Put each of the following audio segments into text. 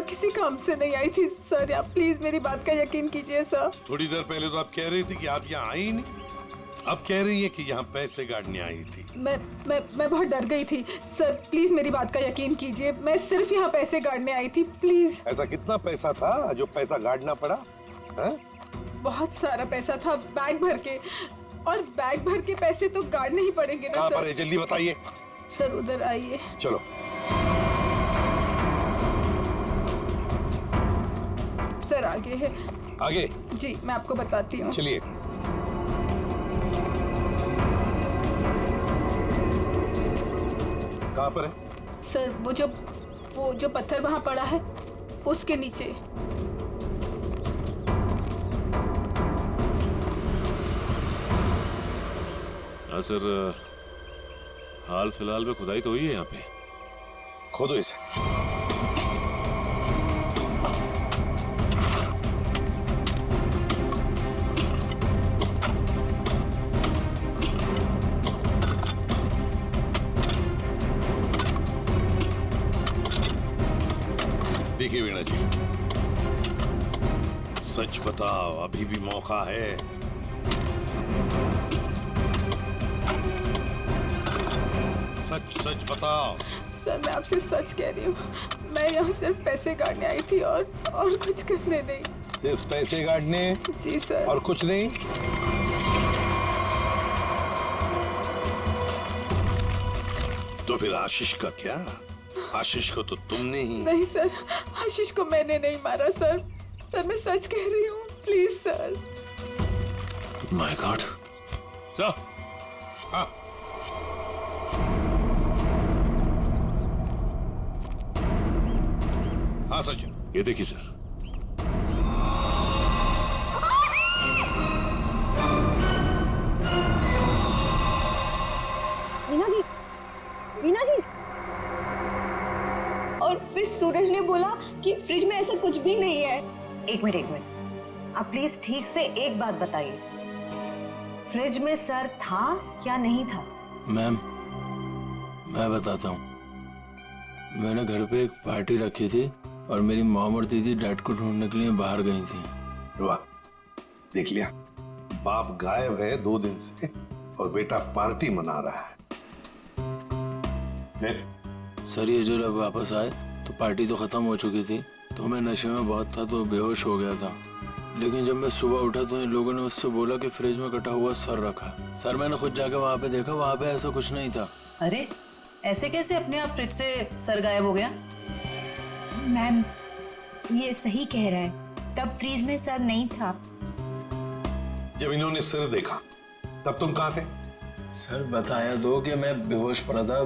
किसी काम से नहीं आई थी सर। आप प्लीज मेरी बात का यकीन कीजिए सर। थोड़ी देर पहले तो आप कह रही थी कि आप यहाँ आई ही नहीं, अब कह रही है कि यहाँ पैसे गाड़ने आई थी। मैं बहुत डर गई थी सर, प्लीज मेरी बात का यकीन कीजिए। मैं सिर्फ यहाँ पैसे गाड़ने आई थी, प्लीज। ऐसा कितना पैसा था जो पैसा गाड़ना पड़ा है? बहुत सारा पैसा था, बैग भर के, और बैग भर के पैसे तो गाड़ने ही पड़ेंगे ना कहाँ सर। पर है जल्दी बताइए। सर उधर आइए। चलो। सर आगे है। आगे? जी मैं आपको बताती हूँ। चलिए। कहाँ पर है? सर वो जो पत्थर वहाँ पड़ा है उसके नीचे। हाँ सर, हाल फिलहाल में खुदाई तो हुई है यहाँ पे। खोदो इसे। देखिए वीणा जी, सच बताओ, अभी भी मौका है। सच सच बताओ। सर मैं आपसे सच कह रही हूँ, मैं यहाँ सिर्फ पैसे गाड़ने आई थी और कुछ करने नहीं। सिर्फ पैसे गाड़ने? जी सर। और कुछ नहीं? तो फिर आशीष का क्या? आशीष को तो तुमने ही। नहीं सर, आशीष को मैंने नहीं मारा सर। सर मैं सच कह रही हूँ, please sir. My God. Sir. हाँ। हाँ सचिन, ये देखिए सर। वीना जी, वीना जी। और फिर सूरज ने बोला कि फ्रिज में ऐसा कुछ भी नहीं है। एक मिनट, आप प्लीज ठीक से एक बात बताइए, फ्रिज में सर था या नहीं था? मैम मैं बताता हूँ, मैंने घर पे एक पार्टी रखी थी और मेरी मॉम और दीदी डैड को ढूंढने के लिए बाहर गई थी। वाह, देख लिया, बाप गायब है 2 दिन से और बेटा पार्टी मना रहा है। सर ये जो जब वापस आए तो पार्टी तो खत्म हो चुकी थी, तो मैं नशे में बहुत था तो बेहोश हो गया था। लेकिन जब मैं सुबह उठा तो इन लोगों ने उससे बोला कि फ्रिज में कटा हुआ सर रखा। सर मैंने खुद जाके वहाँ पे देखा, वहाँ पे ऐसा कुछ नहीं था। अरे ऐसे कैसे अपने आप फ्रिज से सर गायब हो गया? मैम ये सही कह रहा है, तब फ्रीज में सर नहीं था। जब इन्होंने सिर देखा तब तुम कहाँ थे? सर बताया दो कि मैं बेहोश पड़ा था,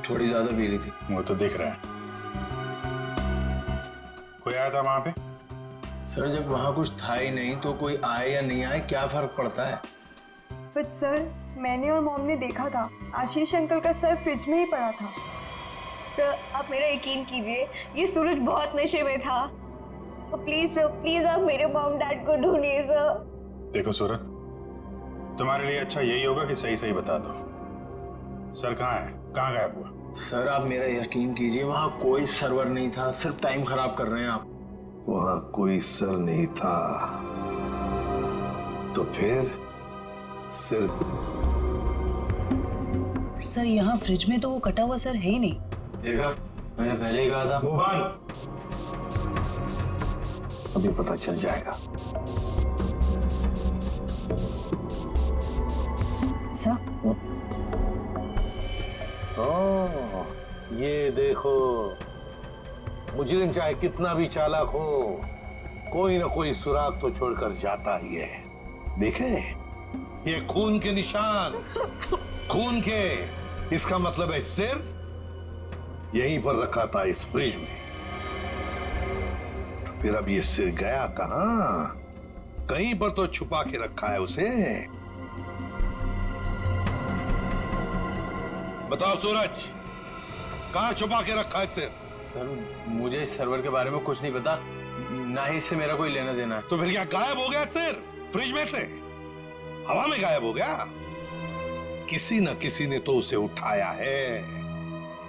थोड़ी ज्यादा पी ली थी। वो तो दिख रहा है। कोई आया था वहां पे? सर जब वहाँ कुछ था ही नहीं तो कोई आए या नहीं आए क्या फर्क पड़ता है? बट सर मैंने और मॉम ने देखा था, आशीष अंकल का सर फ्रिज में ही पड़ा था। सर आप मेरा यकीन कीजिए, ये सूरज बहुत नशे में था। प्लीज सर, प्लीज आप मेरे मॉम डैड को ढूंढिए सर। देखो सूरज, तुम्हारे लिए अच्छा यही होगा कि सही सही बता दो, सर कहाँ है, कहाँ गायब हुआ? सर आप मेरा यकीन कीजिए, वहाँ कोई सर्वर नहीं था, सिर्फ टाइम खराब कर रहे हैं आप। वहां कोई सर नहीं था तो फिर सिर? सर यहाँ फ्रिज में तो वो कटा हुआ सर है ही नहीं। देखा, मैंने पहले ही कहा था। मोहन, अभी पता चल जाएगा। सर ओह, ये देखो, मुजरिम चाहे कितना भी चालाक हो, कोई ना कोई सुराग तो छोड़कर जाता ही है। देखे, ये खून के निशान, खून के। इसका मतलब है सिर यहीं पर रखा था इस फ्रिज में। तो फिर अब ये सिर गया कहां? कहीं पर तो छुपा के रखा है उसे। बताओ सूरज, कहां छुपा के रखा है सिर? सर मुझे इस सर्वर के बारे में कुछ नहीं पता, ना ही इससे मेरा कोई लेना देना है। तो फिर क्या गायब हो गया सिर फ्रिज में से? हवा में गायब हो गया? किसी न किसी ने तो उसे उठाया है,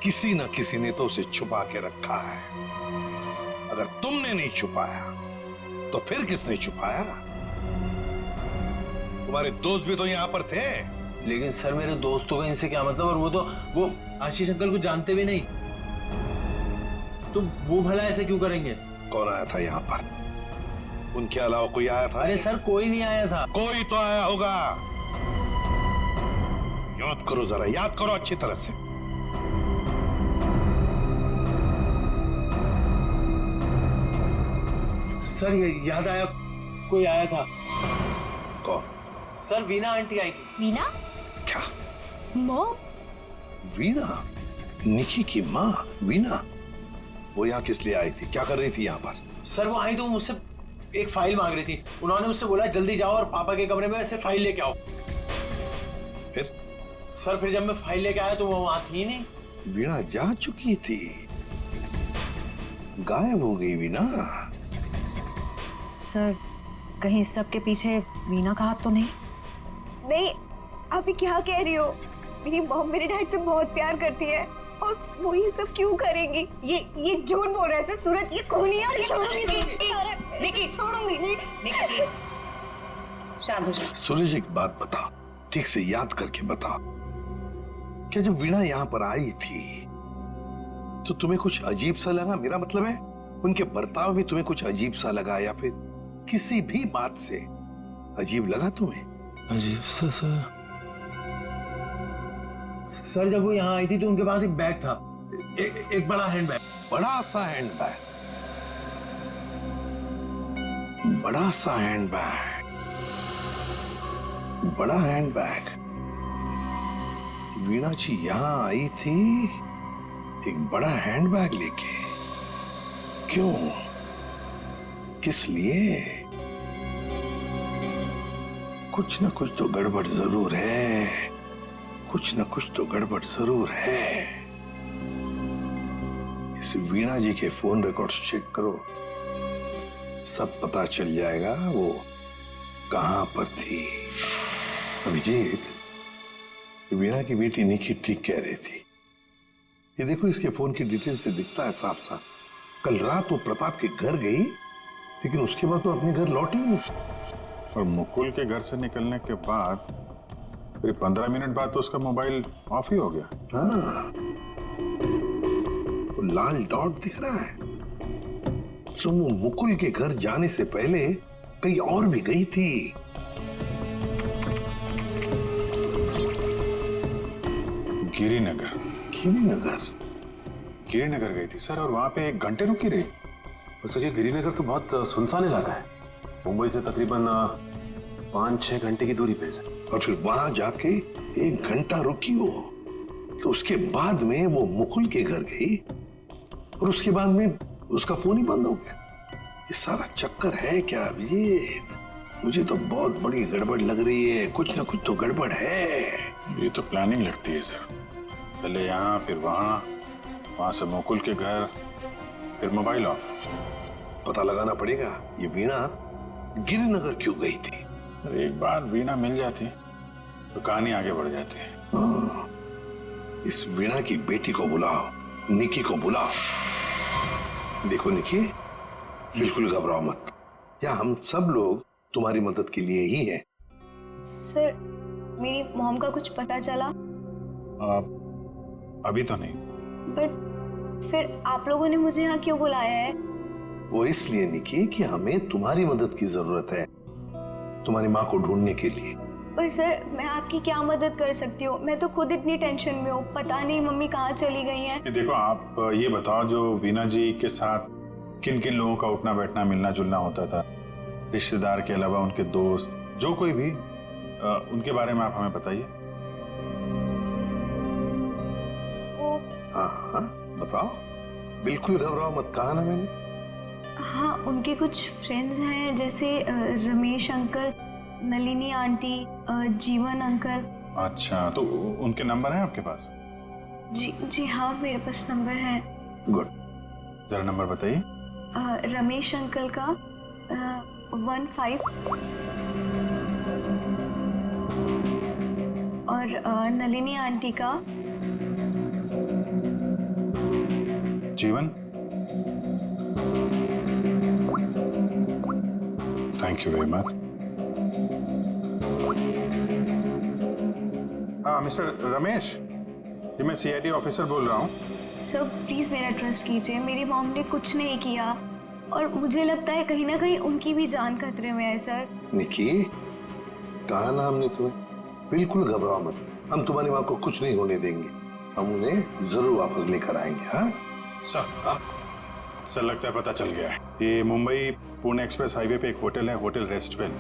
किसी न किसी ने तो उसे छुपा के रखा है। अगर तुमने नहीं छुपाया तो फिर किसने छुपाया? तुम्हारे दोस्त भी तो यहां पर थे। लेकिन सर मेरे दोस्तों का इनसे क्या मतलब, और वो आशीष अंकल को जानते भी नहीं, तो वो भला ऐसे क्यों करेंगे? कौन आया था यहाँ पर? उनके अलावा कोई आया था? अरे सर कोई नहीं आया था। कोई तो आया होगा। याद करो, जरा याद करो अच्छी तरह से। सर ये याद आया, कोई आया था। कौन? सर वीना आंटी आई थी। वीना? क्या? मॉम? वीना? निकी की माँ वीना? वो यहाँ किस लिए आई थी? क्या कर रही थी यहाँ पर? सर वो आई तो मुझसे एक फाइल मांग रही थी। उन्होंने मुझसे बोला जल्दी जाओ और पापा के कमरे में ऐसे फाइल लेके आओ। फिर? सर फिर जब मैं फाइल लेके आया तो वो वहां थी ही नहीं। वीणा जा चुकी थी, गायब हो गई वीणा। सर कहीं इस सब के पीछे वीना का हाथ तो नहीं? नहीं, आप ये क्या कह रही हो? मेरी मॉम मेरे डैड से बहुत प्यार करती है और वो ये सब क्यों करेंगी? ये झूठ बोल रहा है सर। सूरज ये कौन है? छोड़ूंगी नहीं, छोड़ूंगी नहीं। शांत हो जाओ। सूरज एक बात बताओ, ठीक से याद करके बताओ, क्या जब वीणा यहाँ पर आई थी तो तुम्हें कुछ अजीब सा लगा? मेरा मतलब है उनके बर्ताव में तुम्हें कुछ अजीब सा लगा, या फिर किसी भी बात से अजीब लगा तुम्हें? अजीब सा सर? सर जब वो यहाँ आई थी तो उनके पास एक बैग था, एक बड़ा हैंड बैग। बड़ा सा हैंड बैग? बड़ा सा हैंड बैग? बड़ा हैंड बैग? वीणा जी यहाँ आई थी एक बड़ा हैंड बैग लेके? क्यों? किस लिए? कुछ ना कुछ तो गड़बड़ जरूर है, कुछ ना कुछ तो गड़बड़ जरूर है। इस वीणा जी के फोन रिकॉर्ड्स चेक करो, सब पता चल जाएगा वो कहां पर थी। अभिजीत, वीणा की बेटी निकी ठीक कह रही थी। ये देखो, इसके फोन की डिटेल से दिखता है साफ साफ, कल रात वो प्रताप के घर गई लेकिन उसके बाद तो अपने घर लौटी नहीं। और मुकुल के घर से निकलने के बाद करीब 15 मिनट बाद तो उसका मोबाइल ऑफ ही हो गया। हाँ, वो लाल डॉट दिख रहा है, तो वो मुकुल के घर जाने से पहले कहीं और भी गई थी। गिरिनगर? गिरिनगर गई थी सर, और वहां पे 1 घंटे रुकी रही। सर ये गिरिनगर तो बहुत सुनसान इलाका है, मुंबई से तकरीबन 5-6 घंटे की दूरी पे है। और फिर वहां जाके 1 घंटा रुकी हो, तो उसके बाद में वो मुकुल के घर गई और उसके बाद में उसका फोन ही बंद हो गया। ये सारा चक्कर है क्या अभिजीत? मुझे तो बहुत बड़ी गड़बड़ लग रही है, कुछ ना कुछ तो गड़बड़ है। ये तो प्लानिंग लगती है सर, पहले यहाँ फिर वहां से मुकुल के घर, फिर मोबाइल ऑफ। पता लगाना पड़ेगा ये वीणा गिरिनगर क्यों गई थी। अरे एक बार वीणा मिल जाती तो कहानी आगे बढ़ जाती। इस वीणा की बेटी को बुलाओ, निकी को बुलाओ। देखो निकी, बिल्कुल घबराओ मत, यहाँ हम सब लोग तुम्हारी मदद के लिए ही हैं। सर मेरी मॉम का कुछ पता चला? अभी तो नहीं। बट फिर आप लोगों ने मुझे यहाँ क्यों बुलाया है? वो इसलिए निकी कि हमें तुम्हारी मदद की जरूरत है, तुम्हारी माँ को ढूंढने के लिए। पर सर मैं आपकी क्या मदद कर सकती हूँ? मैं तो खुद इतनी टेंशन में हूँ, पता नहीं मम्मी कहाँ चली गई हैं। ये देखो, आप ये बताओ, जो वीणा जी के साथ किन किन लोगों का उठना बैठना मिलना जुलना होता था, रिश्तेदार के अलावा उनके दोस्त, जो कोई भी, उनके बारे में आप हमें बताइए। हाँ हाँ बताओ, बिल्कुल घबराओ मत, कहा ना मैंने। हाँ, उनके कुछ फ्रेंड्स हैं, जैसे रमेश अंकल, नलिनी आंटी, जीवन अंकल। अच्छा, तो उनके नंबर हैं आपके पास? जी हाँ, मेरे पास नंबर है। गुड, जरा नंबर बताइए। रमेश अंकल का 15 और नलिनी आंटी का जीवन, थैंक यू वेरी मच। हाँ मिस्टर रमेश, जी मैं सीआईडी ऑफिसर बोल रहा हूँ। सर प्लीज मेरा ट्रस्ट कीजिए, मेरी मॉम ने कुछ नहीं किया और मुझे लगता है कहीं ना कहीं उनकी भी जान खतरे में है सर। निकी, कहा ना हमने तुम्हें, बिल्कुल घबराओ मत, हम तुम्हारी माँ को कुछ नहीं होने देंगे, हम उन्हें जरूर वापस लेकर आएंगे। हाँ सर लगता है पता चल गया है। ये मुंबई पुणे एक्सप्रेस हाईवे पे एक होटल है, होटल रेस्टवेल।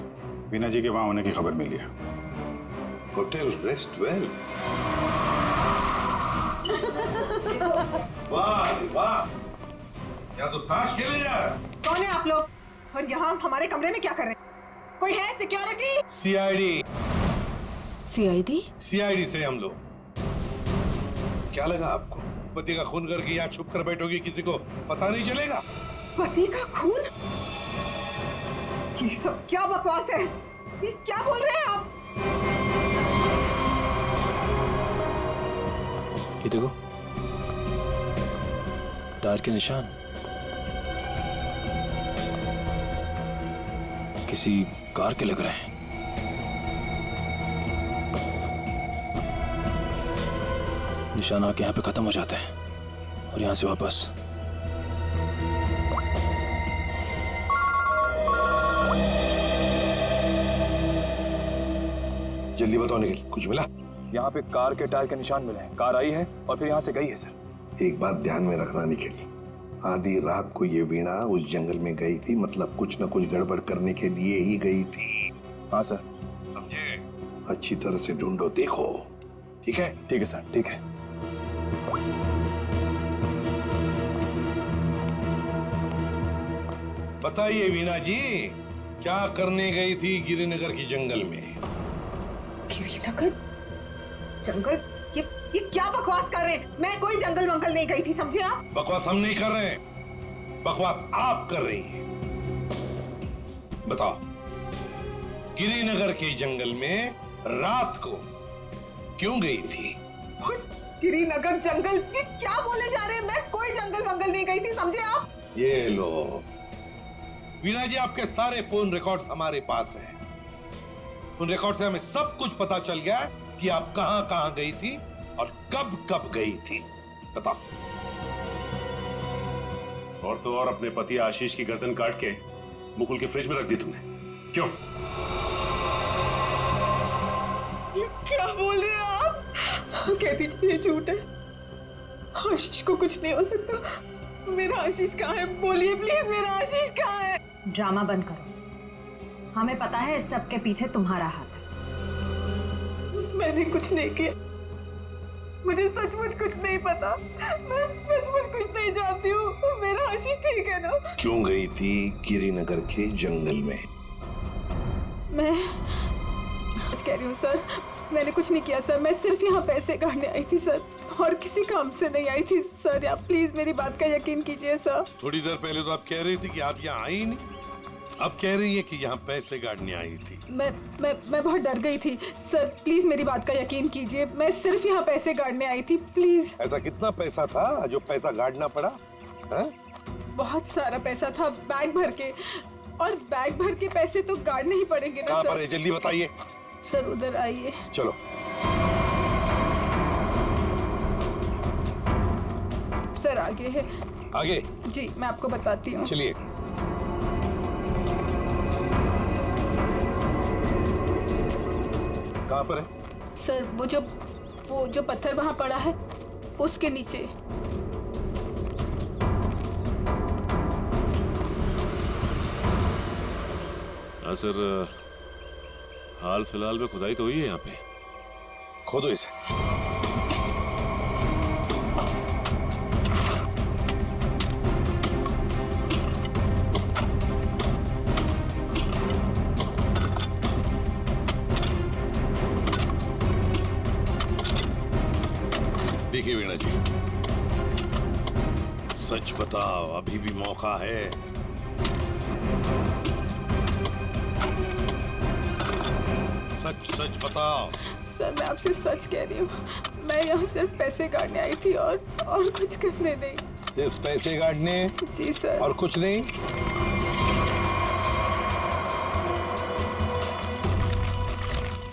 वीना जी के वहां होने की खबर मिली है। होटल रेस्टवेल? वाह वाह, यहाँ तो ताश खेले जा रहा। कौन है आप लोग और यहाँ हमारे कमरे में क्या कर रहे हैं? कोई है सिक्योरिटी? सीआईडी। सीआईडी? सीआईडी से हम लोग। क्या लगा आपको पति का खून करके यहाँ छुप कर बैठोगी, किसी को पता नहीं चलेगा? पति का खून? ये सब क्या बकवास है? ये क्या बोल रहे हैं आप? ये देखो, टायर के निशान किसी कार के लग रहे हैं। निशान आके यहाँ पे खत्म हो जाते हैं और यहाँ से वापस। जल्दी बताओ निखिल, कुछ मिला? यहाँ पे कार के टायर के निशान मिले हैं। कार आई है और फिर यहाँ से गई है सर। एक बात ध्यान में रखना निखिल, आधी रात को ये वीणा उस जंगल में गई थी, मतलब कुछ न कुछ गड़बड़ करने के लिए ही गई थी। हाँ सर। समझे? अच्छी तरह से ढूंढो, देखो। ठीक है? ठीक है सर, ठीक है। बताइए वीणा जी, क्या करने गई थी गिरिनगर की जंगल में? गिरिनगर जंगल? ये क्या बकवास कर रहे हैं? मैं कोई जंगल वंगल नहीं गई थी, समझे आप? बकवास हम नहीं कर रहे हैं, बकवास आप कर रही हैं। बताओ, गिरिनगर के जंगल में रात को क्यों गई थी? गिरिनगर जंगल? ये क्या बोले जा रहे हैं? मैं कोई जंगल वंगल नहीं गई थी, समझे आप? ये लो वीणा जी, आपके सारे फोन रिकॉर्ड्स हमारे पास हैं। उन रिकॉर्ड से हमें सब कुछ पता चल गया कि आप कहां कहां गई थी और कब कब गई थी। बताओ। और तो और अपने पति आशीष की गर्दन काट के मुकुल के फ्रिज में रख दी तुमने, क्यों? ये क्या बोल रहे हैं आप? कह दीजिए ये झूठ है, आशीष को कुछ नहीं हो सकता। मेरा आशीष कहाँ है? बोलिए प्लीज, मेरा आशीष कहाँ है? ड्रामा बंद करो, हमें पता है इस सब के पीछे तुम्हारा हाथ है। मैंने कुछ नहीं किया, मुझे सचमुच कुछ नहीं पता, मैं सचमुच कुछ नहीं जानती हूँ। मेरा आशीष ठीक है ना? क्यों गई थी गिरिनगर के जंगल में? मैं आज कह रही हूँ सर, मैंने कुछ नहीं किया सर, मैं सिर्फ यहाँ पैसे काटने आई थी सर, और किसी काम से नहीं आई थी सर। आप प्लीज मेरी बात का यकीन कीजिए सर। थोड़ी देर पहले तो आप कह रही थी कि आप यहाँ आई ही नहीं, अब कह रही है कि यहाँ पैसे गाड़ने आई थी। मैं बहुत डर गई थी सर, प्लीज मेरी बात का यकीन कीजिए, मैं सिर्फ यहाँ पैसे गाड़ने आई थी, प्लीज। ऐसा कितना पैसा था जो पैसा गाड़ना पड़ा? है? बहुत सारा पैसा था, बैग भर के, और बैग भर के पैसे तो गाड़ने ही पड़ेंगे ना कहाँ सर। पर है? जल्दी बताइए। सर उधर आइए। चलो। सर आगे है। आगे? जी मैं आपको बताती हूँ। चलिए। कहाँ पर है? सर वो जो पत्थर वहाँ पड़ा है उसके नीचे। हाँ सर, हाल फिलहाल में खुदाई तो हुई है यहाँ पे। खोदो इसे। देखिए वीणा जी, सच बताओ, अभी भी मौका है। सच सच बताओ। सर मैं आपसे सच कह रही हूँ, मैं यहाँ सिर्फ पैसे काटने आई थी और कुछ करने नहीं। सिर्फ पैसे गाड़ने जी सर। और कुछ नहीं?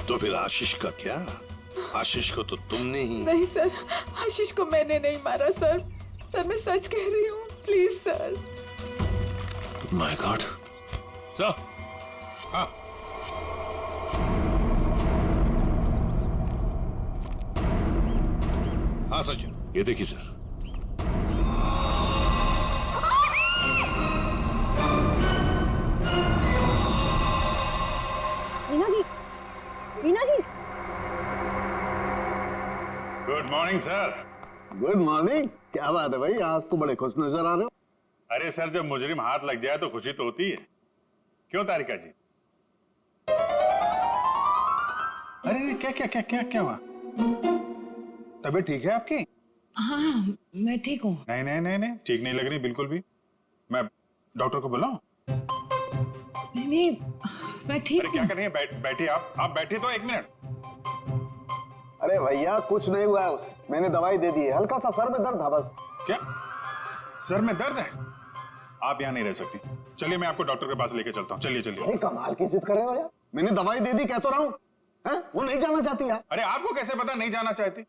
तो फिर आशीष का क्या? आशीष को तो तुमने ही। नहीं सर, आशीष को मैंने नहीं मारा सर। सर मैं सच कह रही हूँ, please sir. My God. Sir, हाँ। हाँ सचिन, ये देखिए sir. Veena ji, Veena ji. Good morning sir. Good morning. क्या बात है भाई, आज तो बड़े खुश नजर आ रहे हो। अरे सर, जब मुजरिम हाथ लग जाए तो खुशी तो होती है, क्यों तारिका जी? अरे क्या क्या क्या क्या क्या हुआ? तबीयत ठीक है आपकी? हाँ, मैं ठीक हूँ। नहीं नहीं नहीं नहीं, ठीक नहीं लग रही बिल्कुल भी। मैं डॉक्टर को बुलाऊं? नहीं, मैं ठीक अरे क्या कर रही है? बैठिए आप बैठिए तो 1 मिनट। अरे भैया कुछ नहीं हुआ है उसे, मैंने दवाई दे दी है, हल्का सा सर में दर्द था बस। क्या सर में दर्द है? आप यहाँ नहीं रह सकती, चलिए मैं आपको डॉक्टर के पास लेके चलता हूँ। चलिए चलिए। अरे कमाल की जिद कर रहे हो यार, मैंने दवाई दे दी, कह तो रहा हूँ। वो नहीं जाना चाहती यार। अरे आपको कैसे पता नहीं जाना चाहती?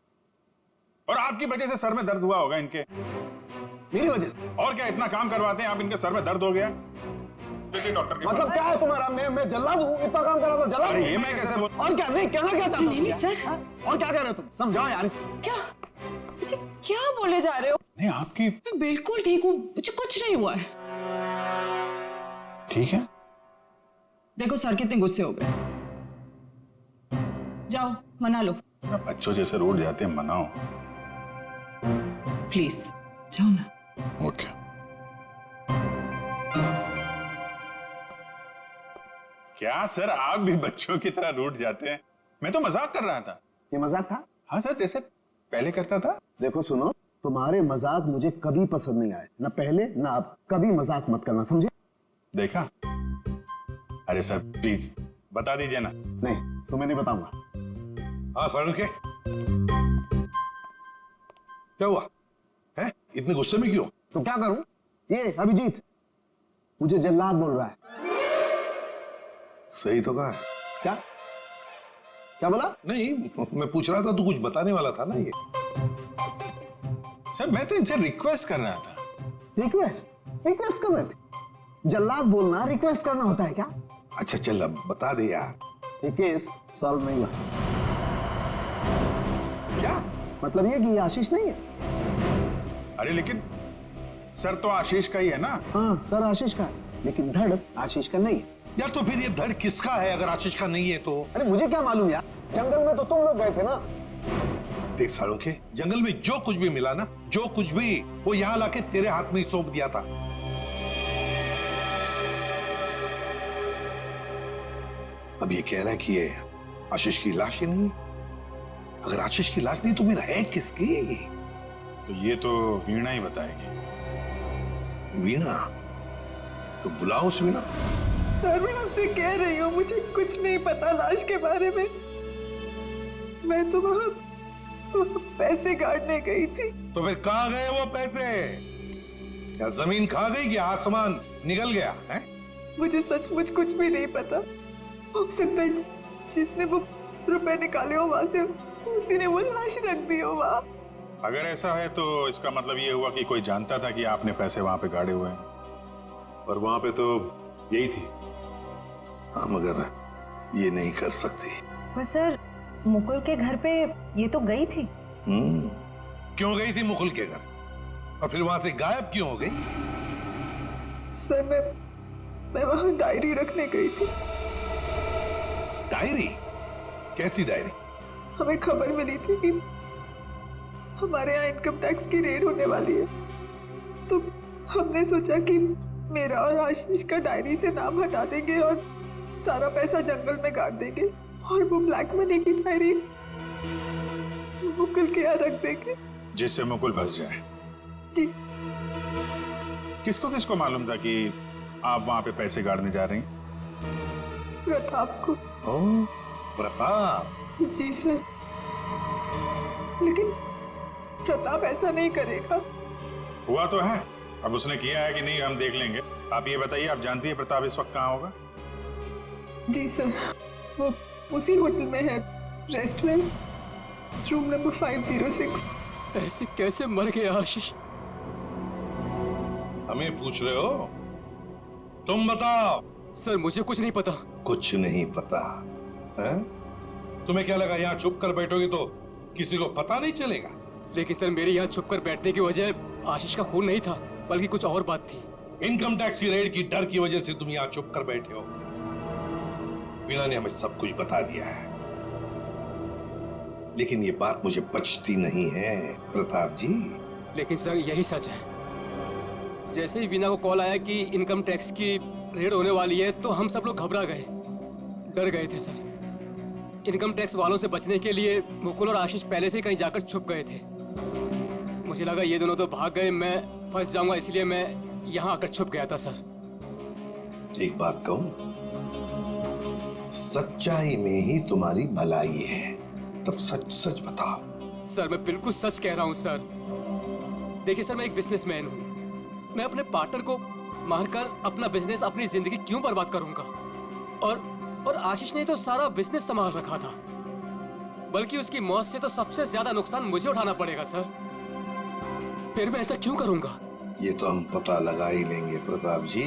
और आपकी वजह से सर में दर्द हुआ होगा इनके। मेरी वजह से? और क्या, इतना काम करवाते हैं आप, इनके सर में दर्द हो गया। किसी डॉक्टर के मतलब क्या है तुम्हारा? मैं जल्लाद हूँ, इतना काम करा तो जल्लाद? अरे ये मैं कैसे बोल? और क्या? नहीं कहना क्या चाहते हो? नहीं सर। और क्या कह रहे हो तुम? समझाओ यार इसे। क्या मुझे क्या बोले जा रहे हो? नहीं आपकी मैं बिल्कुल ठीक हूँ, मुझे कुछ नहीं हुआ है। ठीक है। देखो सर कितने गुस्से हो गए। जाओ मना लो। बच्चों जैसे रोड जाते हैं, मनाओ। प्लीज जाओ ना। ओके। क्या सर, आप भी बच्चों की तरह रूठ जाते हैं? मैं तो मजाक कर रहा था। ये मजाक था? हाँ सर, जैसे पहले करता था। देखो सुनो, तुम्हारे मजाक मुझे कभी पसंद नहीं आए, ना पहले ना अब। कभी मजाक मत करना, समझे? देखा? अरे सर प्लीज बता दीजिए ना। नहीं, तुम्हें नहीं बताऊंगा। हाँ सारू के क्या हुआ है? इतने गुस्से में क्यों? तो क्या करूं? ये अभिजीत मुझे जल्लाद बोल रहा है। सही तो कहा। क्या क्या बोला? नहीं, मैं पूछ रहा था, तू कुछ बताने वाला था ना। ये सर मैं तो इनसे रिक्वेस्ट कर रहा था। रिक्वेस्ट कर रहे थे? जल्लाद बोलना रिक्वेस्ट करना होता है क्या? अच्छा चल अब बता दे यार, ये केस सॉल्व नहीं हुआ। क्या मतलब? ये कि आशीष नहीं है? अरे लेकिन सर तो आशीष का ही है ना। हाँ सर आशीष का है, लेकिन धड़ आशीष का नहीं है। यार तो फिर ये धड़ किसका है अगर आशीष का नहीं है तो? अरे मुझे क्या मालूम यार, जंगल में तो तुम लोग गए थे ना। देख सालों के, जंगल में जो कुछ भी मिला ना, जो कुछ भी, वो यहाँ लाके तेरे हाथ में ही सौंप दिया था। अब ये कह रहा है कि ये आशीष की लाश ही नहीं है। अगर आशीष की लाश नहीं तो फिर है किसकी? तो ये तो वीणा ही बताएगी। वीणा? तो बुलाओ उस वीणा। सर मैं आपसे कह रही हूँ, मुझे कुछ नहीं पता लाश के बारे में। मैं तो वहाँ पैसे काटने गई थी। तो फिर कहाँ गए वो पैसे? क्या जमीन खा गई कि आसमान निकल गया है? मुझे सचमुच कुछ भी नहीं पता। हो सकता है जिसने वो रुपए निकाले हो वहां से, उसी ने वो लाश रख दी हो वहां। अगर ऐसा है तो इसका मतलब ये हुआ कि कोई जानता था कि आपने पैसे वहां पे गाड़े हुए हैं। और वहां पे तो यही थी। हाँ मगर ये नहीं कर सकती। पर सर मुकुल के घर पे ये तो गई थी। क्यों गई थी मुकुल के घर? और फिर वहां से गायब क्यों हो गई? सर मैं वहां डायरी रखने गई थी। डायरी? कैसी डायरी? हमें खबर मिली थी कि हमारे यहाँ इनकम टैक्स की रेड होने वाली है, तो हमने सोचा कि मेरा और आशीष का डायरी से नाम हटा देंगे और सारा पैसा जंगल में गाड़ देंगे और वो ब्लैक मनी की डायरी मुकुल के यहाँ रख देंगे, जिससे मुकुल बस जाए। जी। किसको किसको मालूम था कि आप वहां पे पैसे गाड़ने जा रही हैं? प्रताप को। प्रताप? जी सर, लेकिन प्रताप ऐसा नहीं करेगा। हुआ तो है, अब उसने किया है कि नहीं हम देख लेंगे। आप ये बताइए, आप जानती है प्रताप इस वक्त कहाँ होगा? जी सर, वो उसी होटल में है, रेस्टोरेंट, रूम नंबर 506। ऐसे कैसे मर गए आशीष? हमें पूछ रहे हो? तुम बताओ। सर मुझे कुछ नहीं पता। कुछ नहीं पता है? तुम्हें क्या लगा यहाँ छुप कर बैठोगे तो किसी को पता नहीं चलेगा? लेकिन सर मेरे यहाँ छुप कर बैठने की वजह आशीष का खून नहीं था, बल्कि कुछ और बात थी। इनकम टैक्स की रेड की डर की वजह से तुम यहाँ छुप कर बैठे हो। वीणा ने हमें सब कुछ बता दिया है, लेकिन ये बात मुझे बचती नहीं है प्रताप जी। लेकिन सर यही सच है। जैसे ही वीणा को कॉल आया कि इनकम टैक्स की रेड होने वाली है, तो हम सब लोग घबरा गए, डर गए थे सर। इनकम टैक्स वालों से बचने के लिए मुकुल और आशीष पहले से कहीं जाकर छुप गए थे। मुझे लगा ये दोनों तो भाग गए, मैं फंस जाऊंगा, इसलिए मैं यहाँ आकर छुप गया था सर। एक बात कहूं, सच्चाई में ही तुम्हारी भलाई है, तब सच सच बताओ। सर मैं बिल्कुल सच कह रहा हूँ सर। देखिए सर, मैं एक बिजनेसमैन हूँ। मैं अपने पार्टनर को मारकर अपना बिजनेस, अपनी जिंदगी क्यों बर्बाद करूंगा? और आशीष ने तो सारा बिजनेस संभाल रखा था, बल्कि उसकी मौत से तो सबसे ज्यादा नुकसान मुझे उठाना पड़ेगा सर। फिर मैं ऐसा क्यों करूंगा? ये तो हम पता लगा ही लेंगे प्रताप जी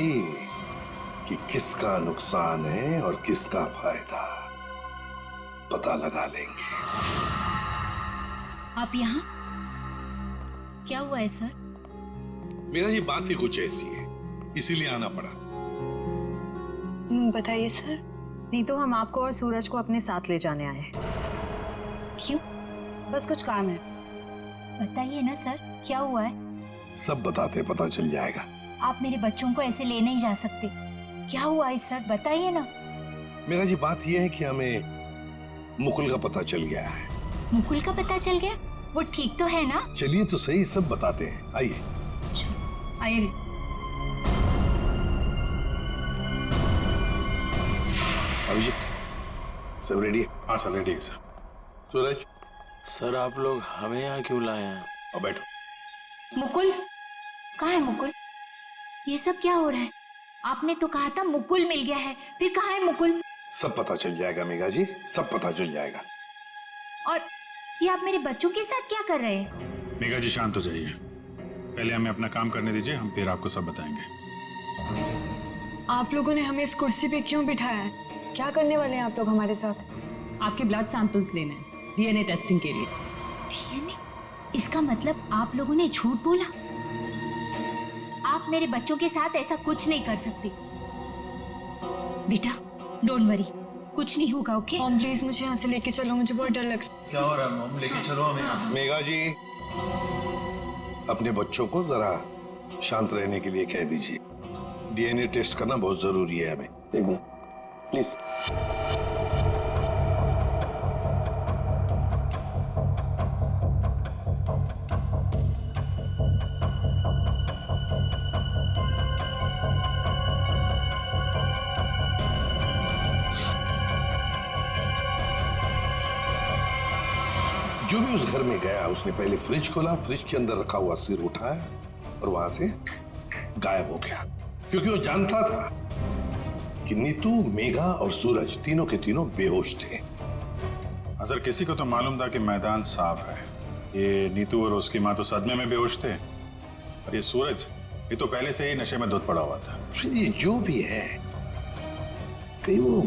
कि किसका नुकसान है और किसका फायदा, पता लगा लेंगे। आप यहाँ? क्या हुआ है सर? मेरा जी बात ही कुछ ऐसी है, इसीलिए आना पड़ा। बताइए सर। नहीं तो हम आपको और सूरज को अपने साथ ले जाने आए हैं। क्यों? बस कुछ काम है। बताइए ना सर, क्या हुआ है? सब बताते पता चल जाएगा। आप मेरे बच्चों को ऐसे ले नहीं जा सकते। क्या हुआ है सर, बताइए ना। मेरा जी बात यह है कि हमें मुकुल का पता चल गया है। मुकुल का पता चल गया? वो ठीक तो है ना? चलिए तो सही, सब बताते हैं, आइए। आइए। अभिजीत, सब रेडी है? हाँ सर, रेडी है सर। सूरज। सर आप लोग हमें यहाँ क्यों लाए हैं? अब बैठो। मुकुल कहाँ है? मुकुल, ये सब क्या हो रहा है? आपने तो कहा था मुकुल मिल गया है, फिर कहाँ है मुकुल? सब पता चल जाएगा मेघा जी, सब पता चल जाएगा। और ये आप मेरे बच्चों के साथ क्या कर रहे हैं? मेघा जी शांत हो जाइए, पहले हमें अपना काम करने दीजिए, हम फिर आपको सब बताएंगे। आप लोगों ने हमें इस कुर्सी पे क्यों बिठाया है? क्या करने वाले हैं आप लोग हमारे साथ? आपके ब्लड सैंपल्स लेने हैं डीएनए टेस्टिंग के लिए। डीएनए? इसका मतलब आप लोगों ने झूठ बोला? आप मेरे बच्चों के साथ ऐसा कुछ नहीं कर सकते। बेटा डोंट वरी, कुछ नहीं होगा, ओके? मॉम प्लीज मुझे यहाँ से लेके चलो, मुझे बहुत डर लग रहा है। क्या हो रहा है मॉम? लेके चलो हमें यहाँ से। मेघा जी, अपने बच्चों को जरा शांत रहने के लिए कह दीजिए। डीएनए टेस्ट करना बहुत जरूरी है हमें। प्लीज। जो भी उस घर में गया उसने पहले फ्रिज खोला, फ्रिज के अंदर रखा हुआ सिर उठाया और वहां से गायब हो गया, क्योंकि वो जानता था कि नीतू, मेघा और सूरज तीनों के तीनों बेहोश थे। सर किसी को तो मालूम था कि मैदान साफ है। ये नीतू और उसकी माँ तो सदमे में बेहोश थे, और ये सूरज, ये तो पहले से ही नशे में धुत पड़ा हुआ था। ये जो भी है, कहीं वो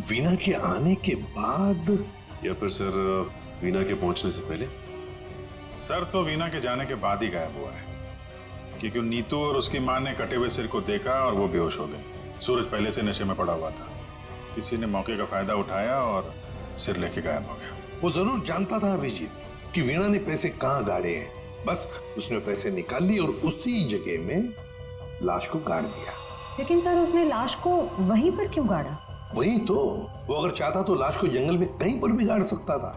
वीणा के आने के बाद या फिर सर वीणा के पहुंचने से पहले? सर तो वीणा के जाने के बाद ही गायब हुआ है, क्योंकि नीतू और उसकी माँ ने कटे हुए सिर को देखा और वो बेहोश हो गए। सूरज पहले से नशे में पड़ा हुआ था, किसी ने मौके का फायदा उठाया और सिर लेके गायब हो गया। वो जरूर जानता था अभिजीत कि वीणा ने पैसे कहाँ गाड़े हैं, बस उसने पैसे निकाल लिए और उसी जगह में लाश को गाड़ दिया। लेकिन सर उसने लाश को वहीं पर क्यों गाड़ा? वही तो, वो अगर चाहता तो लाश को जंगल में कहीं पर भी गाड़ सकता था,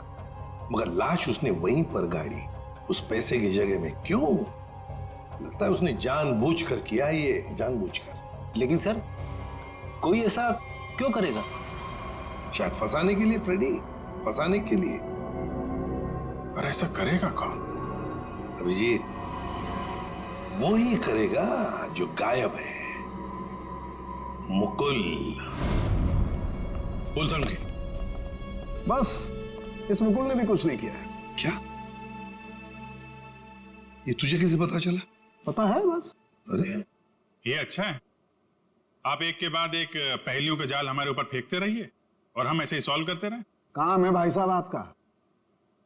मगर लाश उसने वहीं पर गाड़ी, उस पैसे की जगह में। क्यों? लगता है उसने जानबूझकर किया, ये जानबूझकर। लेकिन सर कोई ऐसा क्यों करेगा? शायद फंसाने के लिए फ्रेडी, फंसाने के लिए। पर ऐसा करेगा कौन? अभिजीत, वो ही करेगा जो गायब है, मुकुल। बोल के बस इस मुकुल ने भी कुछ नहीं किया है। क्या? ये तुझे कैसे पता चला? पता है बस। अरे ये अच्छा है, आप एक के बाद एक पहेलियों का जाल हमारे ऊपर फेंकते रहिए और हम ऐसे ही सॉल्व करते रहें। काम है भाई साहब आपका।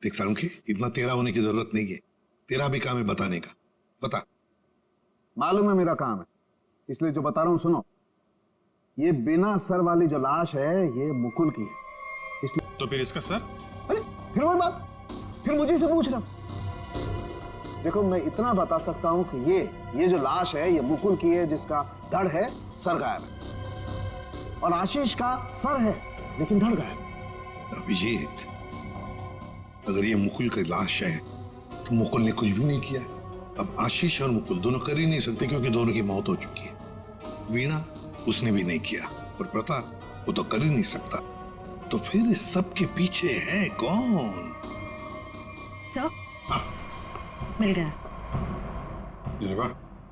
देख सालुंखे, इतना टेढ़ा होने की जरूरत नहीं है, तेरा भी काम है बताने का। बता। मालूम है मेरा काम है, इसलिए जो बता रहा हूं सुनो। ये बिना सर वाली जो लाश है ये मुकुल की है, इसलिए। तो फिर इसका सर? अरे फिर वही बात, फिर मुझे से पूछ रहा। देखो मैं इतना बता सकता हूं कि ये जो लाश है ये मुकुल की है, जिसका धड़ है, सर गायब है। और आशीष का सर है लेकिन धड़ गायब। अभिजीत, अगर ये मुकुल की लाश है तो मुकुल ने कुछ भी नहीं किया। अब आशीष और मुकुल दोनों कर ही नहीं सकते क्योंकि दोनों की मौत हो चुकी है। वीणा उसने भी नहीं किया और प्रताप वो तो कर ही नहीं सकता। तो फिर इस सब के पीछे है कौन? सर मिल गया।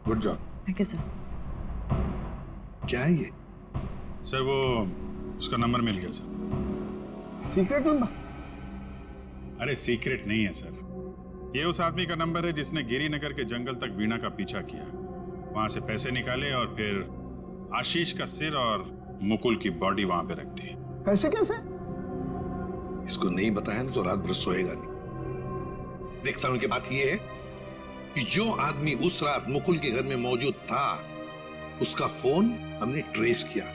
Good job. Thank you sir. क्या है ये? सर वो उसका नंबर मिल गया सर। Secret number? अरे सीक्रेट नहीं है सर, ये उस आदमी का नंबर है जिसने गिरिनगर के जंगल तक वीणा का पीछा किया, वहां से पैसे निकाले और फिर आशीष का सिर और मुकुल की बॉडी वहां पे रख दी। कैसे कैसे? इसको नहीं बताया ना तो रात भर सोएगा नहीं। देख सालों की बात यह है कि जो आदमी उस रात मुकुल के घर में मौजूद था उसका फोन हमने ट्रेस किया,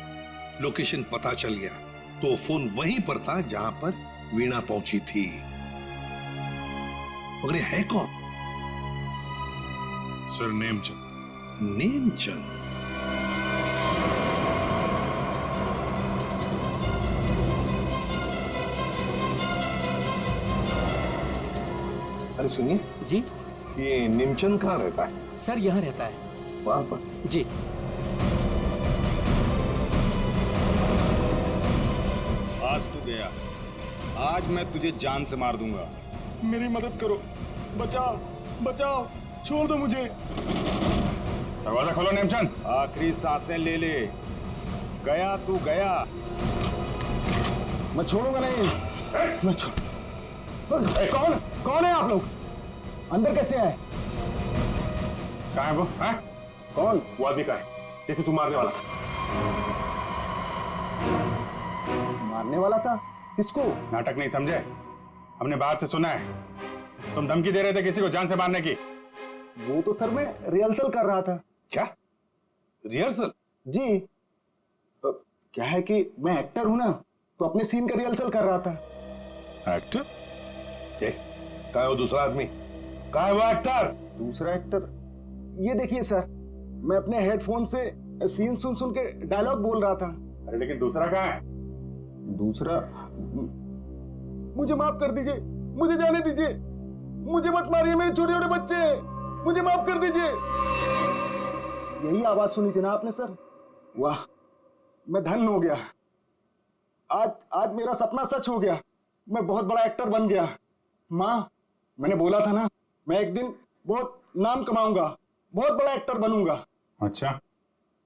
लोकेशन पता चल गया, तो वो फोन वहीं पर था जहां पर वीणा पहुंची थी। मगर ये है कौन? सर नेमचंद। नेमचंद? अरे सुनिए जी, ये नेमचंद कहाँ रहता है? सर यहाँ रहता है। वहां पर? जी। आज तू गया, आज मैं तुझे जान से मार दूंगा। मेरी मदद करो, बचाओ बचाओ, छोड़ दो मुझे। दरवाजा खोलो नेमचंद। आखिरी सांसें ले ले, गया तू गया। मैं छोड़ूंगा नहीं। मैं कौन कौन है आप लोग? अंदर कैसे आए? कहाँ है वो? है? कौन? वो आदमी का है जिसे तू मारने वाला था। मारने वाला था? किसको? नाटक नहीं समझे, हमने बाहर से सुना है तुम धमकी दे रहे थे किसी को जान से मारने की। वो तो सर मैं रिहर्सल कर रहा था। क्या रिहर्सल? जी, क्या है कि मैं एक्टर हूं ना, तो अपने सीन का रिहर्सल कर रहा था। एक्टर? कहाँ है वो दूसरा आदमी? कहाँ है वो एक्टर? दूसरा एक्टर? ये देखिए सर, मैं अपने हेडफोन से सीन सुन सुन के डायलॉग बोल रहा था। अरे लेकिन दूसरा कहाँ है? दूसरा? मुझे माफ कर दीजिए, मुझे जाने दीजिए, मुझे मत मारिए, मेरे छोटे छोटे बच्चे हैं, मुझे माफ कर दीजिए। यही आवाज सुनी थी ना आपने सर? वाह, मैं धन्य हो गया। आज मेरा सपना सच हो गया, मैं बहुत बड़ा एक्टर बन गया। माँ, मैंने बोला था ना, मैं एक दिन बहुत नाम कमाऊंगा, बहुत बड़ा एक्टर बनूंगा। अच्छा,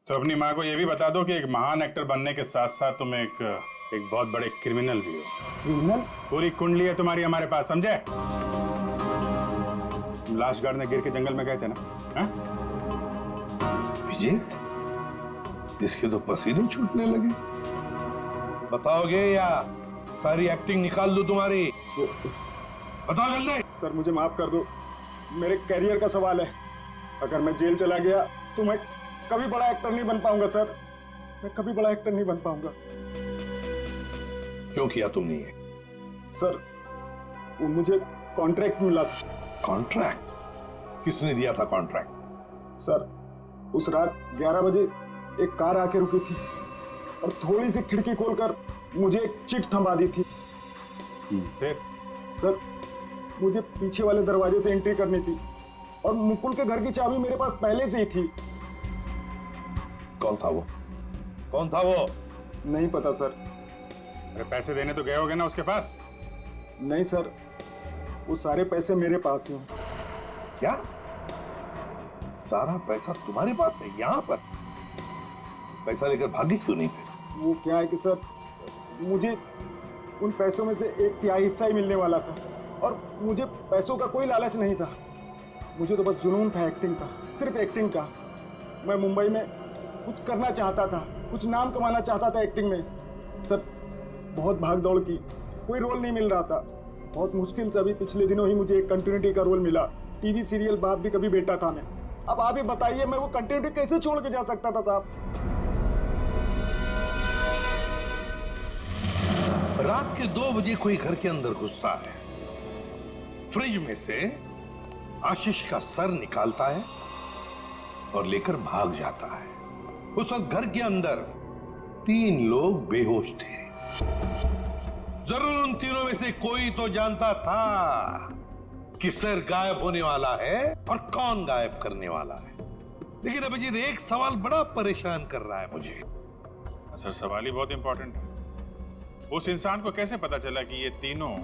तो अपनी माँ को यह भी बता दो कि एक महान एक्टर बनने के साथ साथ तुम एक बहुत बड़े क्रिमिनल भी हो। क्रिमिनल? पूरी कुंडली है तुम्हारी हमारे पास, समझे? लाश गाड़ने गिर के जंगल में गए थे ना? विजेत, इसके तो पसीने छूटने लगे। बताओगे या सारी एक्टिंग निकाल दो तुम्हारी? बताओ जल्दी। सर मुझे माफ कर दो, मेरे करियर का सवाल है। अगर मैं जेल चला गया तो मैं कभी बड़ा एक्टर नहीं बन पाऊंगा सर, मैं कभी बड़ा एक्टर नहीं बन पाऊंगा। क्यों किया तुमने ये? सर वो मुझे कॉन्ट्रैक्ट मिला था। कॉन्ट्रैक्ट? किसने दिया था कॉन्ट्रैक्ट? सर उस रात 11 बजे एक कार आके रुकी थी और थोड़ी सी खिड़की खोलकर मुझे एक चिट थमा दी थी। फिर? सर मुझे पीछे वाले दरवाजे से एंट्री करनी थी और मुकुल के घर की चाबी मेरे पास पहले से ही थी। कौन था वो? कौन था वो? नहीं पता सर। अरे पैसे देने तो गए होगे ना उसके पास? नहीं सर, वो सारे पैसे मेरे पास हैं। क्या? सारा पैसा तुम्हारे पास है यहाँ पर, पैसा लेकर भागी क्यों नहीं फिर? वो क्या है कि सर, मुझे उन पैसों में से 1/3 हिस्सा ही मिलने वाला था और मुझे पैसों का कोई लालच नहीं था। मुझे तो बस जुनून था एक्टिंग का, सिर्फ एक्टिंग का। मैं मुंबई में कुछ करना चाहता था, कुछ नाम कमाना चाहता था एक्टिंग में। सर बहुत भाग दौड़ की, कोई रोल नहीं मिल रहा था। बहुत मुश्किल से अभी पिछले दिनों ही मुझे एक कंटिन्यूटी का रोल मिला। टीवी सीरियल बाप भी कभी बेटा था मैं। अब आप ही बताइए मैं वो कंटिन्यूटी कैसे छोड़ के जा सकता था साहब? रात के 2 बजे कोई घर के अंदर घुसता है, फ्रिज में से आशीष का सर निकालता है और लेकर भाग जाता है। उस वक्त घर के अंदर 3 लोग बेहोश थे। जरूर उन तीनों में से कोई तो जानता था कि सर गायब होने वाला है और कौन गायब करने वाला है। लेकिन अभिजीत, एक सवाल बड़ा परेशान कर रहा है मुझे। सर सवाल ही बहुत इंपॉर्टेंट है। उस इंसान को कैसे पता चला कि ये तीनों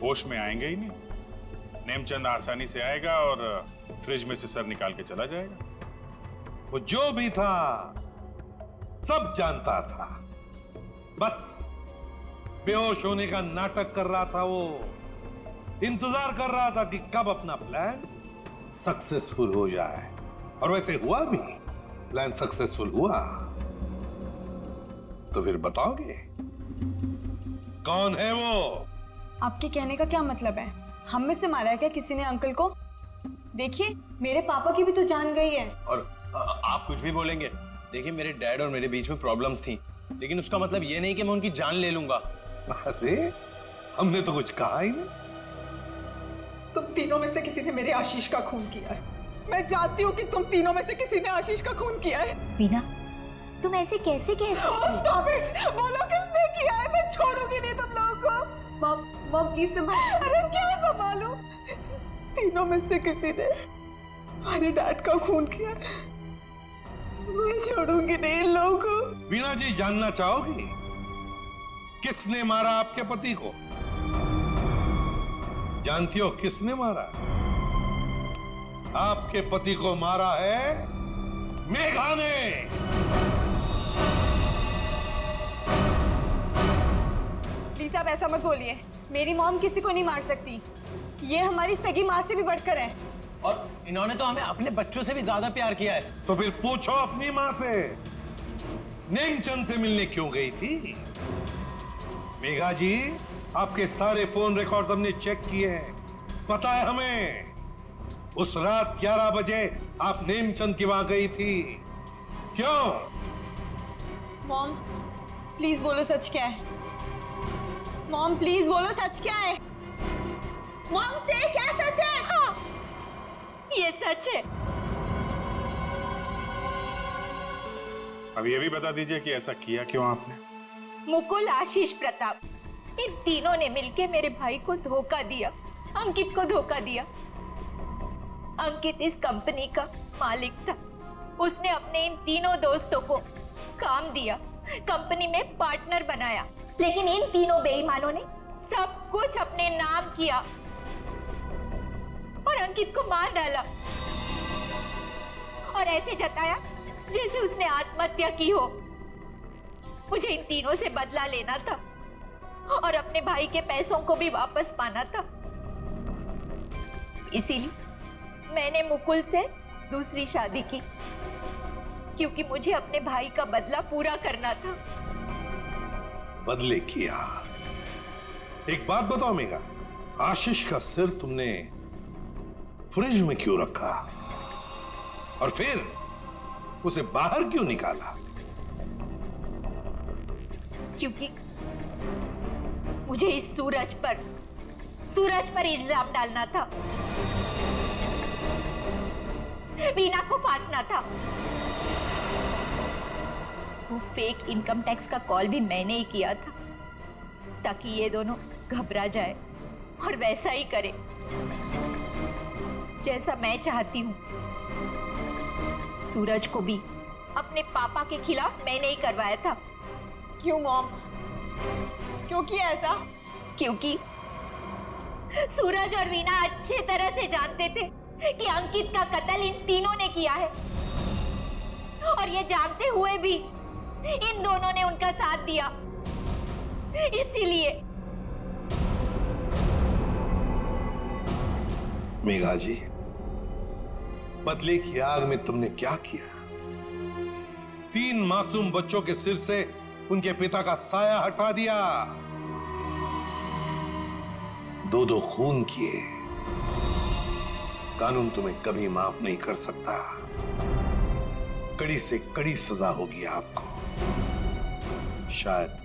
होश में आएंगे ही नहीं? नेमचंद आसानी से आएगा और फ्रिज में से सर निकाल के चला जाएगा। वो जो भी था सब जानता था, बस बेहोश होने का नाटक कर रहा था। वो इंतजार कर रहा था कि कब अपना प्लान सक्सेसफुल हो जाए, और वैसे हुआ भी। प्लान सक्सेसफुल हुआ तो फिर बताओगे कौन है वो? आपके कहने का क्या मतलब है? हम में से मारा है क्या किसी ने अंकल को? देखिए मेरे पापा की भी तो जान गई है। और आप कुछ भी बोलेंगे, देखिए मेरे डैड और मेरे बीच में प्रॉब्लम्स थी, लेकिन उसका मतलब ये नहीं कि मैं उनकी जान ले लूंगा। अरे हमने तो कुछ कहा ही नहीं। तुम तीनों में से किसी ने मेरे आशीष का खून किया है। मैं जानती हूँ कि तुम तीनों में से किसी ने आशीष का खून किया है। वीना, तुम ऐसे कैसे कह सकती हो? Stop it! बोलो किसने किया है? मैं छोड़ूंगी नहीं तुम लोगों को। मॉम प्लीज संभालो। अरे क्या संभालो? तीनों में से किसी ने हमारे डैड का खून किया। मैं छोड़ूंगी नहीं इन लोगों को। वीणा जी, जानना चाहोगी किसने मारा आपके पति को? जानती हो किसने मारा? आपके पति को मारा है मेघा ने। प्लीज आप ऐसा मत बोलिए। मेरी मॉम किसी को नहीं मार सकती। ये हमारी सगी माँ से भी बढ़कर है। और इन्होंने तो हमें अपने बच्चों से भी ज्यादा प्यार किया है। तो फिर पूछो अपनी माँ से, नेमचंद से मिलने क्यों गई थी? मेघा जी, आपके सारे फोन रिकॉर्ड हमने चेक किए हैं। पता है हमें उस रात 11 बजे आप नेमचंद की वहां गई थी। क्यों? मॉम प्लीज बोलो सच क्या है? मॉम प्लीज बोलो सच क्या है? मॉम से क्या सच है? हाँ, ये सच है। अब ये भी बता दीजिए कि ऐसा किया क्यों आपने? मुकुल, आशीष, प्रताप, इन तीनों ने मिलके मेरे भाई को धोखा दिया, अंकित को धोखा दिया। अंकित इस कंपनी का मालिक था। उसने अपने इन तीनों दोस्तों को काम दिया, कंपनी में पार्टनर बनाया, लेकिन इन तीनों बेईमानों ने सब कुछ अपने नाम किया और अंकित को मार डाला और ऐसे जताया जैसे उसने आत्महत्या की हो। मुझे इन तीनों से बदला लेना था और अपने भाई के पैसों को भी वापस पाना था। इसीलिए मैंने मुकुल से दूसरी शादी की, क्योंकि मुझे अपने भाई का बदला पूरा करना था। बदले किया। एक बात बताओ मेघा, आशीष का सिर तुमने फ्रिज में क्यों रखा और फिर उसे बाहर क्यों निकाला? क्योंकि मुझे इस सूरज पर इल्जाम डालना था, वीना को फांसना था। वो फेक इनकम टैक्स का कॉल भी मैंने ही किया था ताकि ये दोनों घबरा जाए और वैसा ही करे जैसा मैं चाहती हूँ। सूरज को भी अपने पापा के खिलाफ मैंने ही करवाया था। क्यों मॉम? क्यों किया ऐसा? क्योंकि सूरज और वीना अच्छे तरह से जानते थे कि अंकित का कत्ल इन तीनों ने किया है, और ये जानते हुए भी इन दोनों ने उनका साथ दिया। इसीलिए मेघा जी, बदले की आग में तुमने क्या किया? 3 मासूम बच्चों के सिर से उनके पिता का साया हटा दिया, 2 खून किए। कानून तुम्हें कभी माफ नहीं कर सकता। कड़ी से कड़ी सजा होगी आपको। शायद